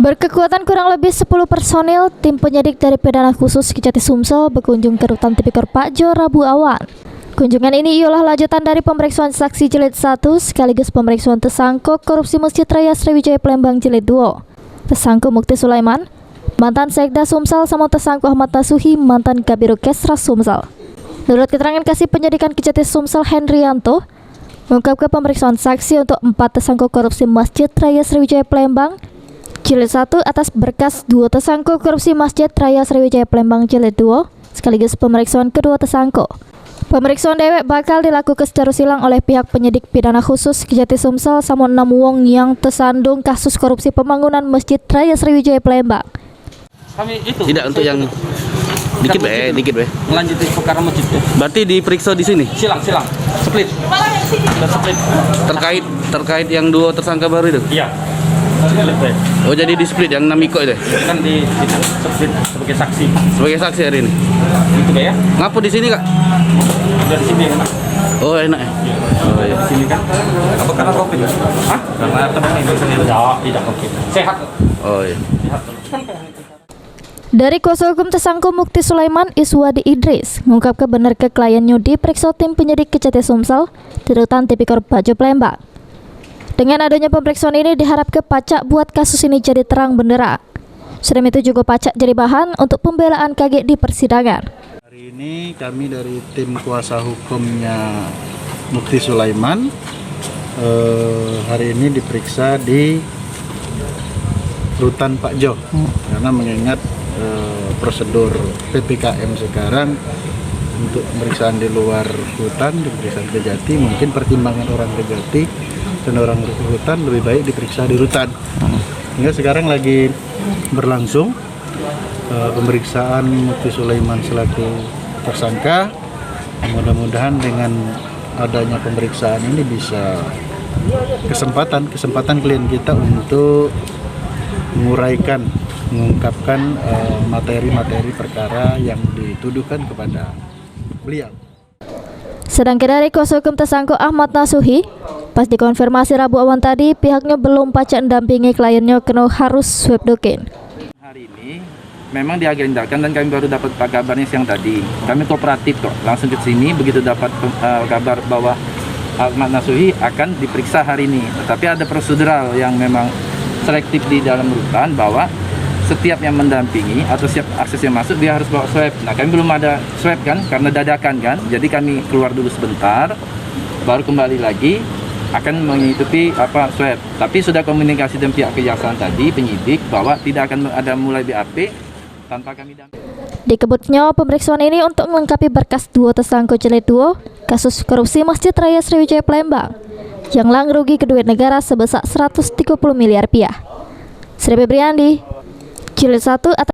Berkekuatan kurang lebih 10 personil, tim penyidik dari Pidana Khusus Kejati Sumsel berkunjung ke Rutan Tipikor Pakjo Rabu awan. Kunjungan ini ialah lanjutan dari pemeriksaan saksi jilid 1 sekaligus pemeriksaan tersangka korupsi Masjid Raya Sriwijaya Palembang jilid 2. Tersangka Mukti Sulaiman, mantan Sekda Sumsel, sama tersangka Ahmad Nasuhi, mantan Kabiro Kesras Sumsel. Menurut keterangan kasih penyidikan Kejati Sumsel Hendrianto, mengungkapkan pemeriksaan saksi untuk 4 tersangka korupsi Masjid Raya Sriwijaya Palembang jilid 1 atas berkas 2 tersangka korupsi Masjid Raya Sriwijaya Palembang jilid 2 sekaligus pemeriksaan kedua tersangka. Pemeriksaan dewek bakal dilakukan secara silang oleh pihak penyidik Pidana Khusus Kejati Sumsel sama 6 wong yang tersandung kasus korupsi pembangunan Masjid Raya Sriwijaya Palembang. Kami itu tidak untuk yang dikit be. melanjutkan perkara masjid. Berarti diperiksa di sini. Silang, split. Split. Terkait yang 2 tersangka baru itu. Iya. Split, Be. Oh, jadi di split yang 6 Iko itu. Kan di split sebagai saksi. Sebagai saksi hari ini. Gitu Be ya. Ngapu di sini, Kak? Dari sini enak. Oh, enak ya. Oh, iya. Di sini kan. Apa karena Covid? Hah? Karena teman ini sendiri. Tidak Covid. Sehat. Oh, iya. Sehat. Dari kuasa hukum tersangka Mukti Sulaiman, Iswadi Idris, mengungkapkan benar ke kliennya diperiksa tim penyidik Kejati Sumsel di Rutan Tipikor Pakjo Palembang. Dengan adanya pemeriksaan ini diharapkan pacak buat kasus ini jadi terang benderang. Selain itu juga pacak jadi bahan untuk pembelaan KG di persidangan. Hari ini kami dari tim kuasa hukumnya Mukti Sulaiman hari ini diperiksa di Rutan Pakjo karena mengingat prosedur PPKM sekarang untuk pemeriksaan di luar hutan, pemeriksaan Kejati, mungkin pertimbangan orang Kejati dan orang hutan lebih baik diperiksa di rutan. Hingga sekarang lagi berlangsung pemeriksaan Mukti Sulaiman selaku tersangka. Mudah-mudahan dengan adanya pemeriksaan ini bisa kesempatan klien kita untuk menguraikan, mengungkapkan materi-materi perkara yang dituduhkan kepada beliau. Sedangkan dari kuasa hukum tersangka Ahmad Nasuhi, pas dikonfirmasi Rabu awan tadi, pihaknya belum pacak mendampingi kliennya karena harus swab doken. Hari ini memang diagendakan dan kami baru dapat kabarnya siang tadi. Kami kooperatif kok, langsung ke sini begitu dapat kabar bahwa Ahmad Nasuhi akan diperiksa hari ini. Tetapi ada prosedural yang memang selektif di dalam rutan bahwa setiap yang mendampingi atau setiap akses yang masuk dia harus bawa swab. Nah, kami belum ada swab kan karena dadakan kan. Jadi kami keluar dulu sebentar, baru kembali lagi akan mengikuti swab. Tapi sudah komunikasi dengan pihak kejaksaan tadi, penyidik, bahwa tidak akan ada mulai BAP tanpa kami dampingi. Dikebutnya pemeriksaan ini untuk melengkapi berkas 2 tersangka jilid 2 kasus korupsi Masjid Raya Sriwijaya Palembang yang lang rugi ke duit negara sebesar 130 miliar rupiah. Sri Febriandi, jilid 1 atas